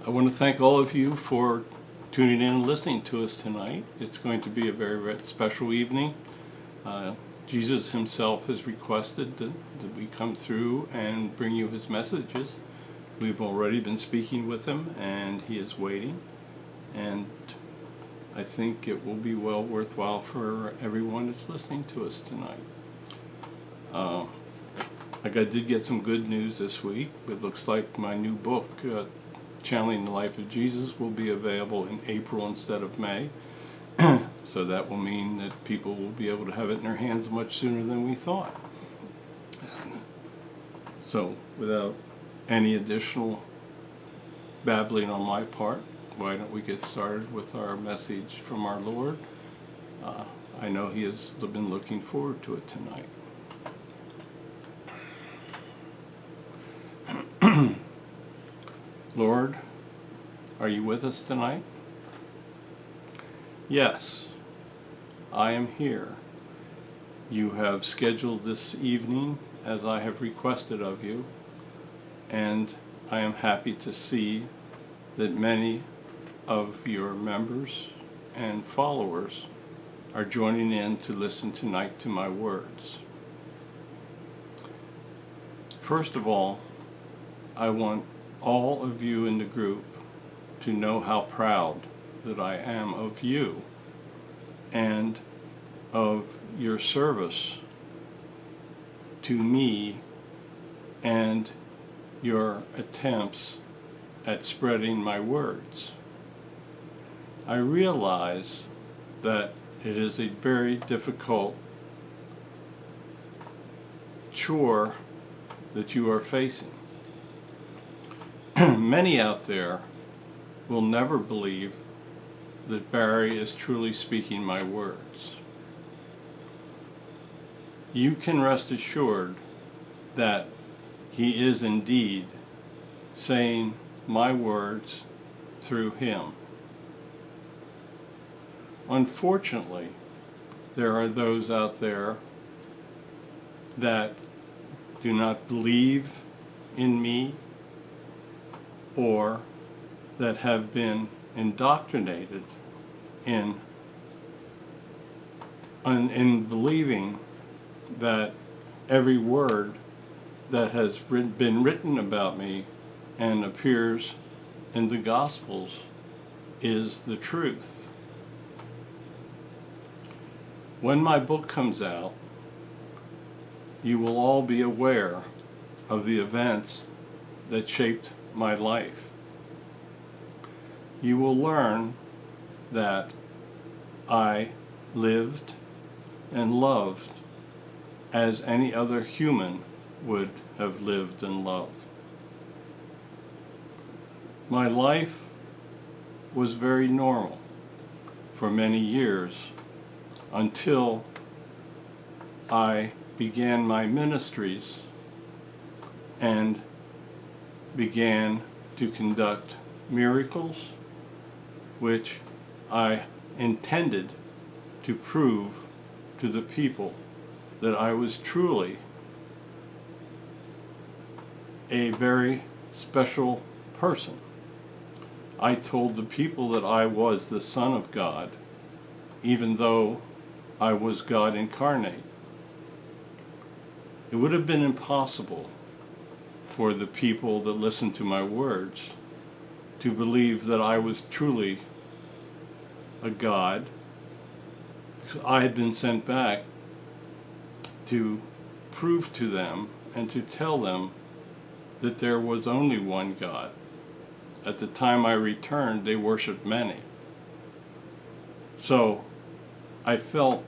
I want to thank all of you for tuning in and listening to us tonight. It's going to be a very, very special evening. Jesus himself has requested that we come through and bring you his messages. We've already been speaking with him, and he is waiting. And I think it will be well worthwhile for everyone that's listening to us tonight. I did get some good news this week. It looks like my new book, Channeling the Life of Jesus, will be available in April instead of May. So that will mean that people will be able to have it in their hands much sooner than we thought. So without any additional babbling on my part, why don't we get started with our message from our Lord? I know he has been looking forward to it tonight. Lord, are you with us tonight? Yes, I am here. You have scheduled this evening as I have requested of you, and I am happy to see that many of your members and followers are joining in to listen tonight to my words. First of all, I want all of you in the group to know how proud that I am of you and of your service to me and your attempts at spreading my words. I realize that it is a very difficult chore that you are facing. Many out there will never believe that Barry is truly speaking my words. You can rest assured that he is indeed saying my words through him. Unfortunately, there are those out there that do not believe in me or that have been indoctrinated in believing that every word that has been written about me and appears in the Gospels is the truth. When my book comes out, you will all be aware of the events that shaped my life. You will learn that I lived and loved as any other human would have lived and loved. My life was very normal for many years until I began my ministries and began to conduct miracles, which I intended to prove to the people that I was truly a very special person. I told the people that I was the Son of God, even though I was God incarnate. It would have been impossible for the people that listened to my words to believe that I was truly a God. I had been sent back to prove to them and to tell them that there was only one God. At the time I returned, they worshiped many. So I felt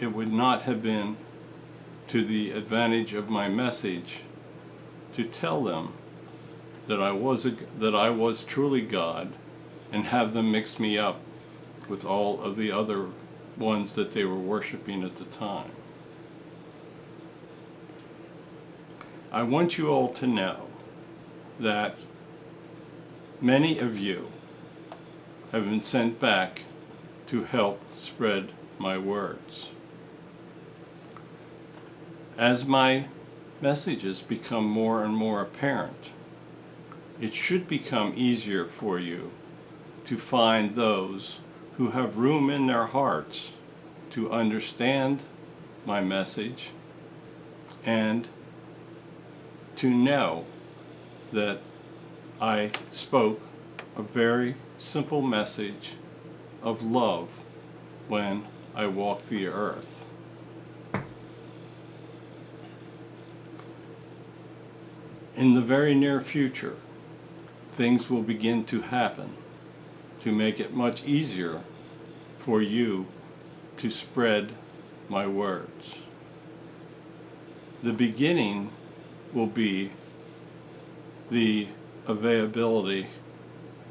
it would not have been to the advantage of my message to tell them that I was truly God and have them mix me up with all of the other ones that they were worshiping at the time. I want you all to know that many of you have been sent back to help spread my words. As my messages become more and more apparent, it should become easier for you to find those who have room in their hearts to understand my message and to know that I spoke a very simple message of love when I walked the earth. In the very near future, things will begin to happen to make it much easier for you to spread my words. The beginning will be the availability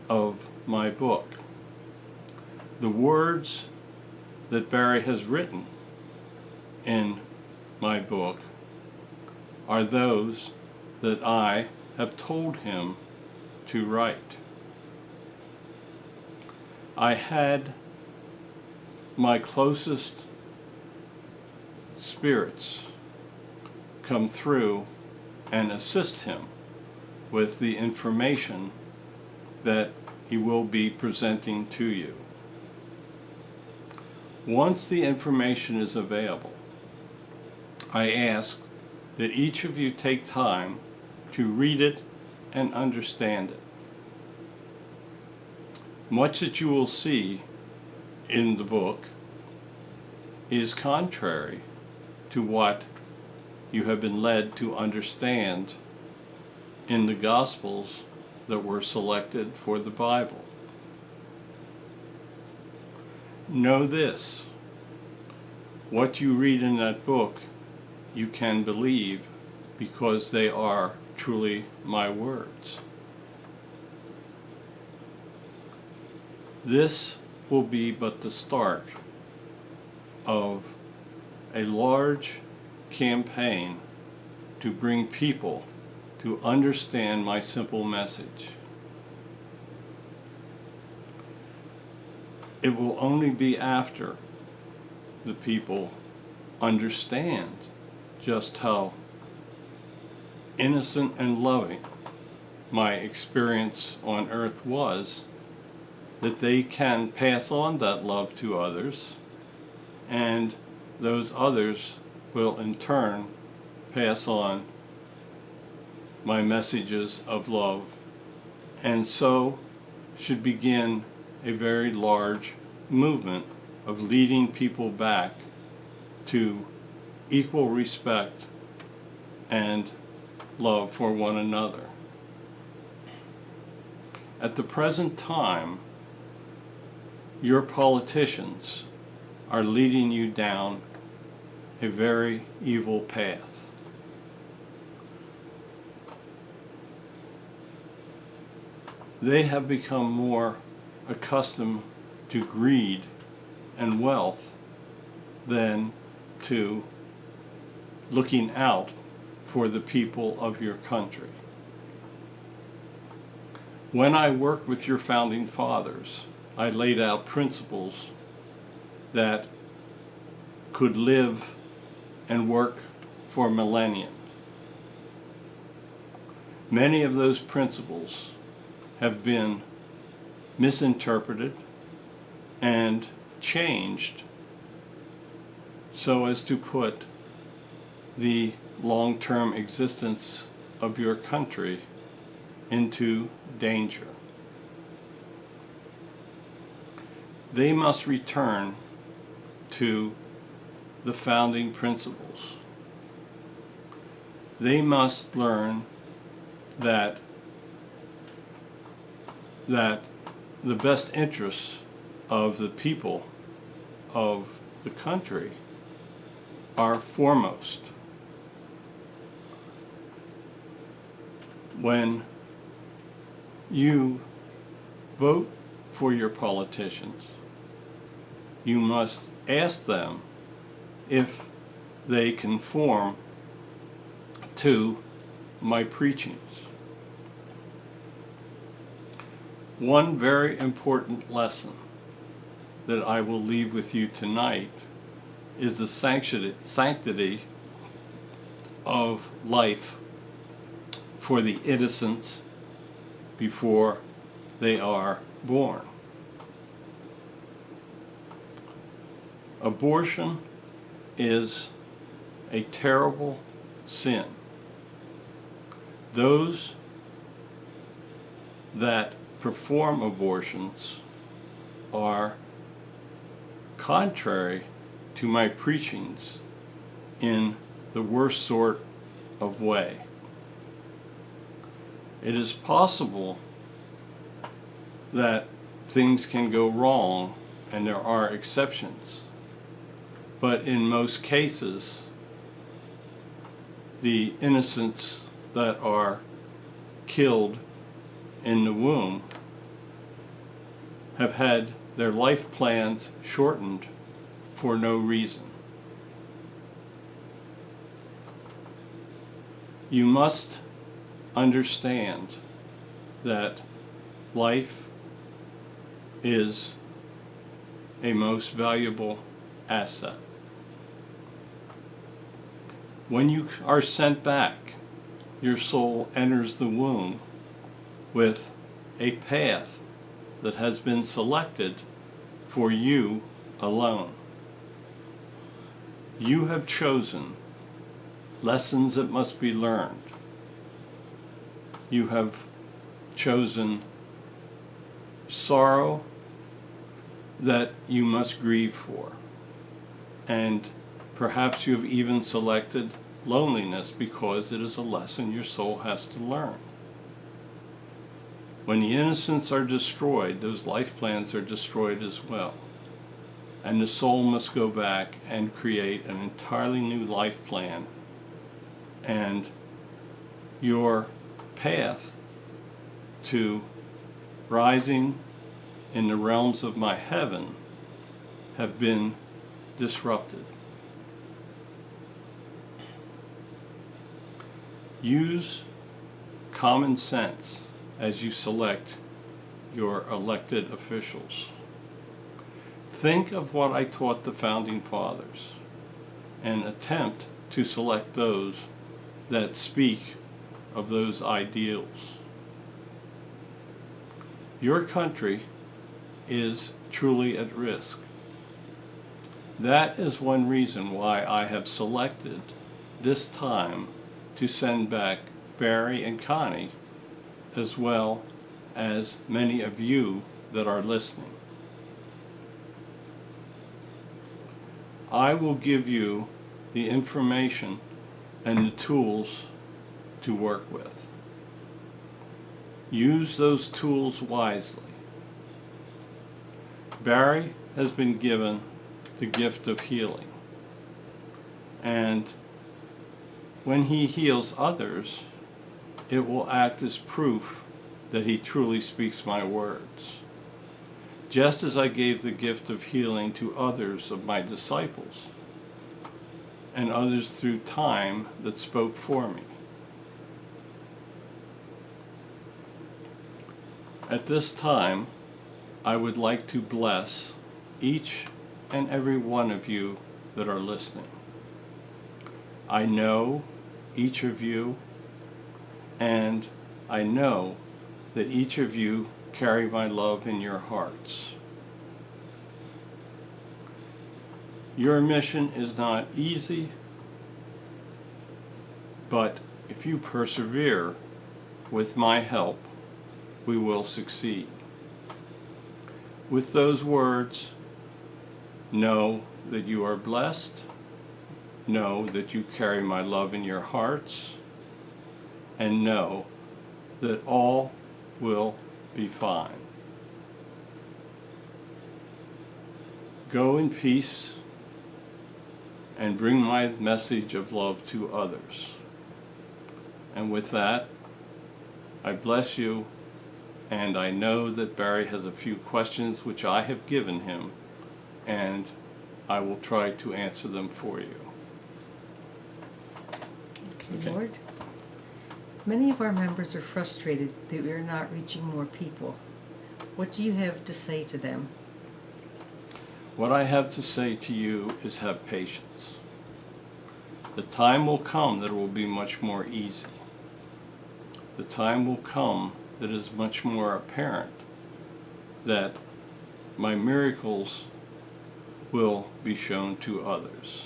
of my book. The words that Barry has written in my book are those that I have told him to write. I had my closest spirits come through and assist him with the information that he will be presenting to you. Once the information is available, I ask that each of you take time to read it and understand it. Much that you will see in the book is contrary to what you have been led to understand in the Gospels that were selected for the Bible. Know this: what you read in that book you can believe because they are truly my words. This will be but the start of a large campaign to bring people to understand my simple message. It will only be after the people understand just how innocent and loving my experience on earth was that they can pass on that love to others, and those others will in turn pass on my messages of love, and so should begin a very large movement of leading people back to equal respect and love for one another. At the present time, your politicians are leading you down a very evil path. They have become more accustomed to greed and wealth than to looking out for the people of your country. When I worked with your founding fathers, I laid out principles that could live and work for millennia. Many of those principles have been misinterpreted and changed so as to put the long-term existence of your country into danger. They must return to the founding principles. They must learn that the best interests of the people of the country are foremost. When you vote for your politicians, you must ask them if they conform to my preachings. One very important lesson that I will leave with you tonight is the sanctity of life for the innocents before they are born. Abortion is a terrible sin. Those that perform abortions are contrary to my preachings in the worst sort of way. It is possible that things can go wrong, and there are exceptions, but in most cases, the innocents that are killed in the womb have had their life plans shortened for no reason. You must understand that life is a most valuable asset. When you are sent back, your soul enters the womb with a path that has been selected for you alone. You have chosen lessons that must be learned. You have chosen sorrow that you must grieve for. And perhaps you have even selected loneliness because it is a lesson your soul has to learn. When the innocents are destroyed, those life plans are destroyed as well. And the soul must go back and create an entirely new life plan. And your path to rising in the realms of my heaven have been disrupted. Use common sense as you select your elected officials. Think of what I taught the Founding Fathers and attempt to select those that speak of those ideals. Your country is truly at risk. That is one reason why I have selected this time to send back Barry and Connie, as well as many of you that are listening. I will give you the information and the tools to work with. Use those tools wisely. Barry has been given the gift of healing. And when he heals others, it will act as proof that he truly speaks my words. Just as I gave the gift of healing to others of my disciples, and others through time that spoke for me. At this time, I would like to bless each and every one of you that are listening. I know each of you, and I know that each of you carry my love in your hearts. Your mission is not easy, but if you persevere with my help, we will succeed. With those words, know that you are blessed, know that you carry my love in your hearts, and know that all will be fine. Go in peace and bring my message of love to others. And with that, I bless you, and I know that Barry has a few questions which I have given him, and I will try to answer them for you. Okay. Lord, many of our members are frustrated that we are not reaching more people. What do you have to say to them? What I have to say to you is have patience. The time will come that it will be much more easy. The time will come that is much more apparent, that my miracles will be shown to others.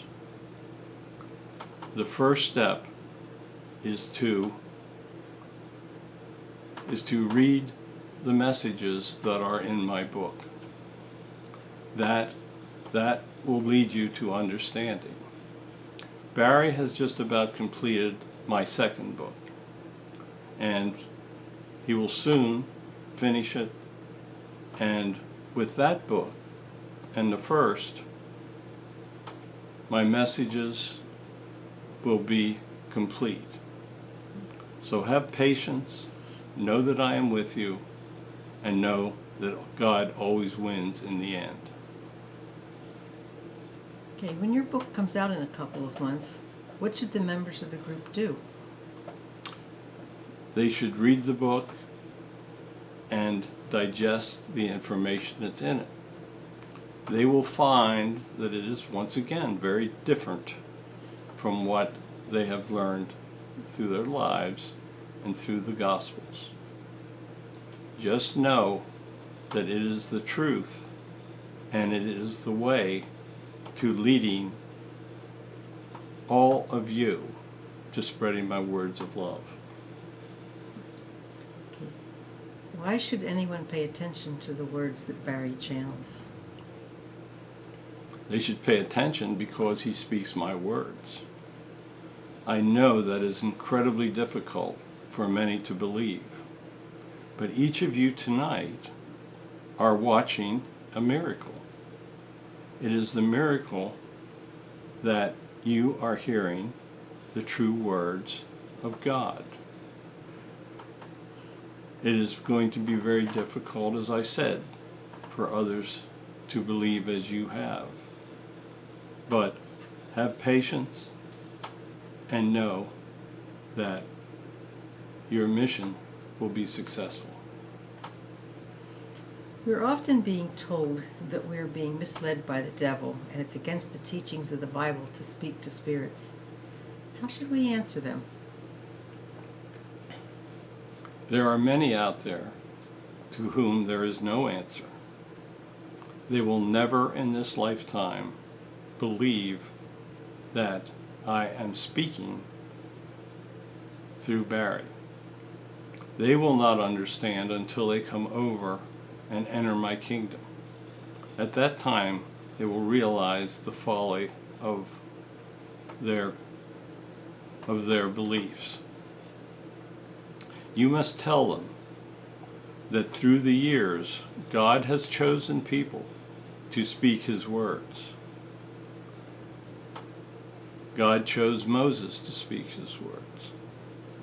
The first step is to read the messages that are in my book. That will lead you to understanding. Barry has just about completed my second book, and he will soon finish it, and with that book and the first, my messages will be complete. So have patience, know that I am with you, and know that God always wins in the end. Okay, when your book comes out in a couple of months, what should the members of the group do? They should read the book and digest the information that's in it. They will find that it is, once again, very different from what they have learned through their lives and through the Gospels. Just know that it is the truth, and it is the way to leading all of you to spreading my words of love. Okay. Why should anyone pay attention to the words that Barry channels? They should pay attention because he speaks my words. I know that is incredibly difficult for many to believe, but each of you tonight are watching a miracle. It is the miracle that you are hearing the true words of God. It is going to be very difficult, as I said, for others to believe as you have. But have patience and know that your mission will be successful. We're often being told that we're being misled by the devil, and it's against the teachings of the Bible to speak to spirits. How should we answer them? There are many out there to whom there is no answer. They will never in this lifetime believe that I am speaking through Barry. They will not understand until they come over and enter my kingdom. At that time, they will realize the folly of their beliefs. You must tell them that through the years, God has chosen people to speak his words. God chose Moses to speak his words.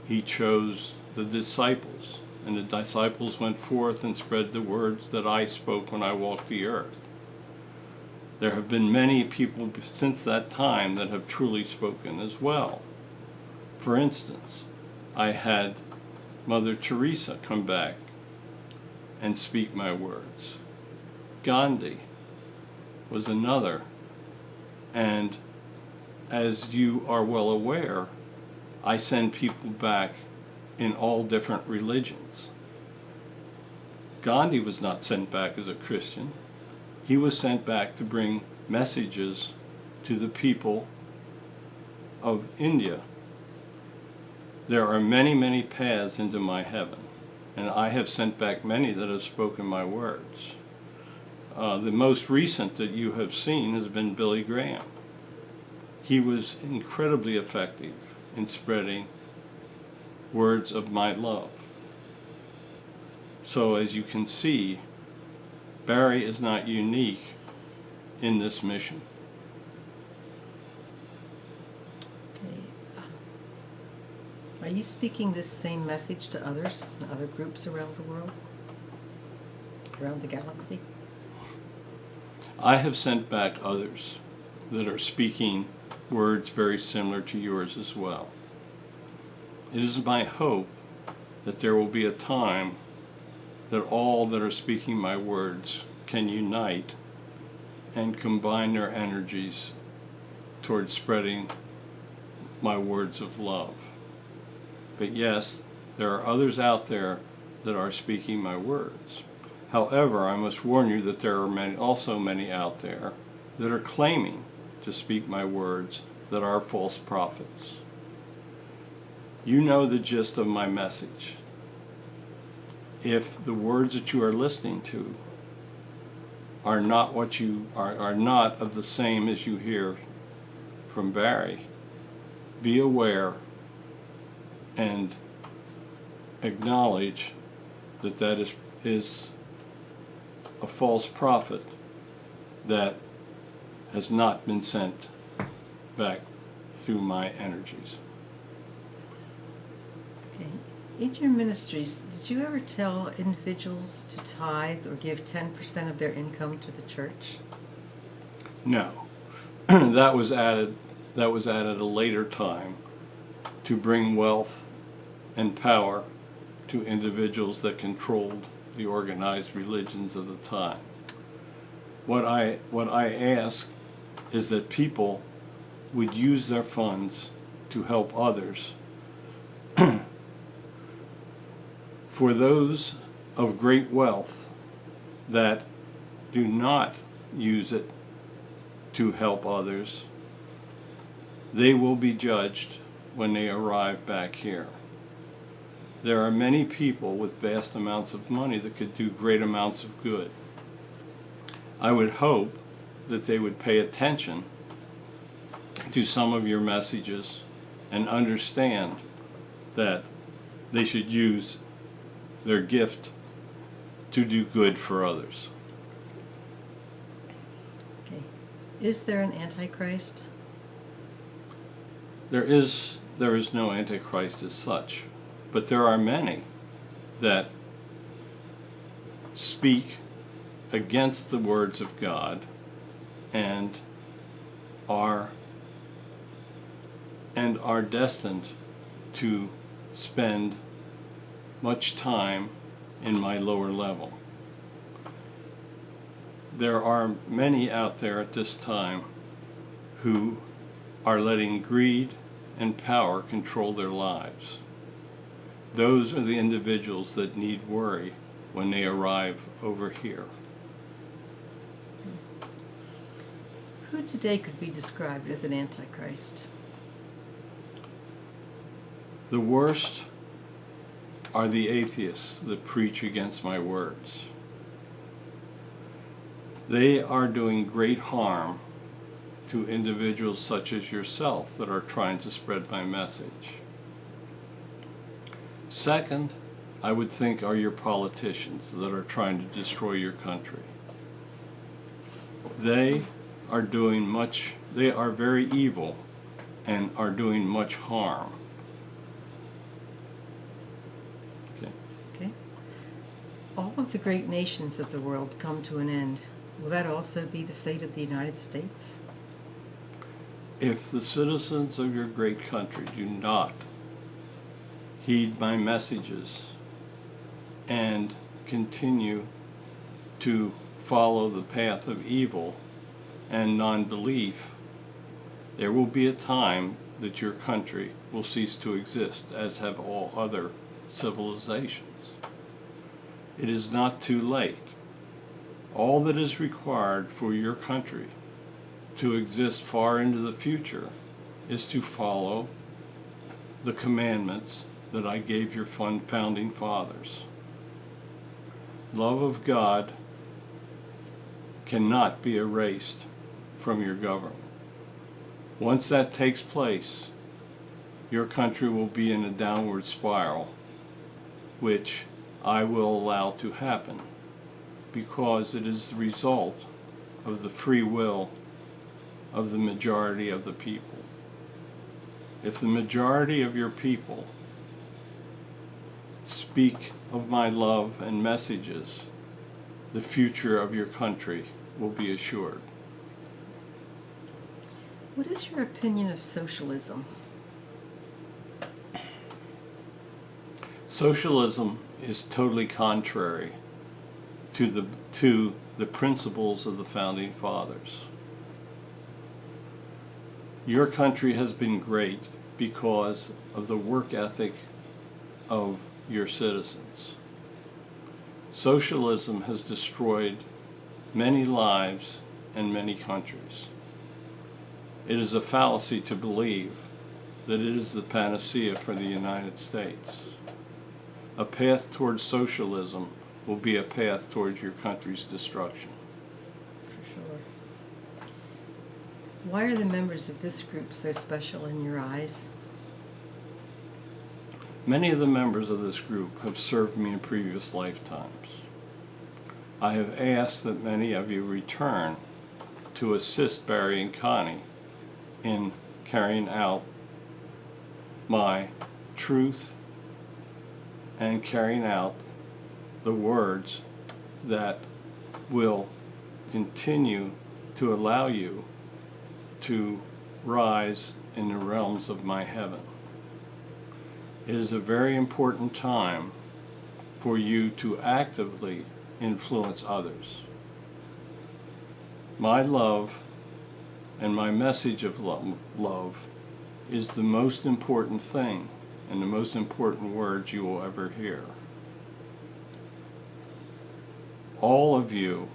He chose the disciples, and the disciples went forth and spread the words that I spoke when I walked the earth. There have been many people since that time that have truly spoken as well. For instance, I had Mother Teresa come back and speak my words. Gandhi was another, and as you are well aware, I send people back in all different religions. Gandhi was not sent back as a Christian. He was sent back to bring messages to the people of India. There are many, many paths into my heaven, and I have sent back many that have spoken my words. The most recent that you have seen has been Billy Graham. He was incredibly effective in spreading words of my love. So as you can see, Barry is not unique in this mission. Okay. Are you speaking this same message to others, other groups around the world, around the galaxy? I have sent back others that are speaking words very similar to yours as well. It is my hope that there will be a time that all that are speaking my words can unite and combine their energies towards spreading my words of love. But yes, there are others out there that are speaking my words. However, I must warn you that there are also many out there that are claiming to speak my words that are false prophets. You know the gist of my message. If the words that you are listening to are not what you are not of the same as you hear from Barry, be aware and acknowledge that that is a false prophet that has not been sent back through my energies. Okay. In your ministries, did you ever tell individuals to tithe or give 10% of their income to the church? No. That was added at a later time to bring wealth and power to individuals that controlled the organized religions of the time. What I ask is that people would use their funds to help others. For those of great wealth that do not use it to help others, they will be judged when they arrive back here. There are many people with vast amounts of money that could do great amounts of good. I would hope that they would pay attention to some of your messages and understand that they should use their gift to do good for others. Okay. Is there an antichrist? There is no antichrist as such, but there are many that speak against the words of God and are destined to spend much time in my lower level. There are many out there at this time who are letting greed and power control their lives. Those are the individuals that need worry when they arrive over here. Who today could be described as an antichrist? The worst are the atheists that preach against my words. They are doing great harm to individuals such as yourself that are trying to spread my message. Second, I would think are your politicians that are trying to destroy your country. They are very evil and are doing much harm. Okay. All of the great nations of the world come to an end. Will that also be the fate of the United States? If the citizens of your great country do not heed my messages and continue to follow the path of evil and non-belief, there will be a time that your country will cease to exist, as have all other civilizations. It is not too late. All that is required for your country to exist far into the future is to follow the commandments that I gave your founding fathers. Love of God cannot be erased from your government. Once that takes place, your country will be in a downward spiral, which I will allow to happen because it is the result of the free will of the majority of the people. If the majority of your people speak of my love and messages, the future of your country will be assured. What is your opinion of socialism? Socialism is totally contrary to the principles of the founding fathers. Your country has been great because of the work ethic of your citizens. Socialism has destroyed many lives and many countries. It is a fallacy to believe that it is the panacea for the United States. A path towards socialism will be a path towards your country's destruction. For sure. Why are the members of this group so special in your eyes? Many of the members of this group have served me in previous lifetimes. I have asked that many of you return to assist Barry and Connie in carrying out my truth and carrying out the words that will continue to allow you to rise in the realms of my heaven. It is a very important time for you to actively influence others. My love and my message of love is the most important thing and the most important words you will ever hear. All of you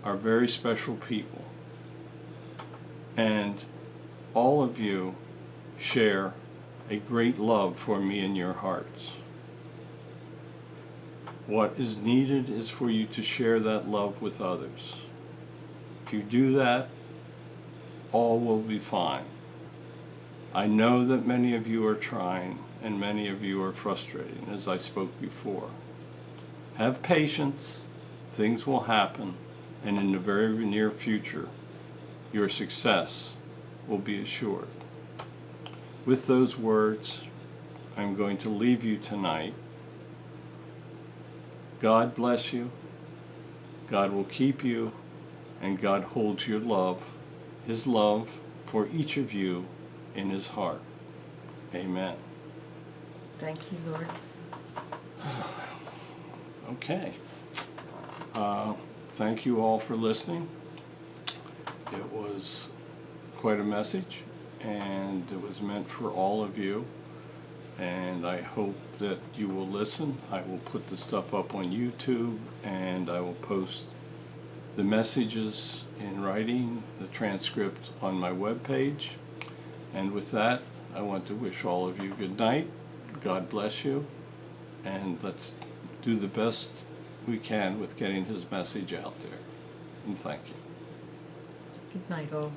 are very special people, and all of you share a great love for me in your hearts. What is needed is for you to share that love with others. If you do that, all will be fine. I know that many of you are trying and many of you are frustrated, as I spoke before. Have patience, things will happen, and in the very near future, your success will be assured. With those words, I'm going to leave you tonight. God bless you, God will keep you, and God holds your love, His love for each of you in His heart. Amen. Thank you, Lord. Okay. Thank you all for listening. It was quite a message, and it was meant for all of you. And I hope that you will listen. I will put the stuff up on YouTube, and I will post the messages in writing, the transcript on my webpage. And with that, I want to wish all of you good night. God bless you, and let's do the best we can with getting His message out there. And thank you. Good night, all.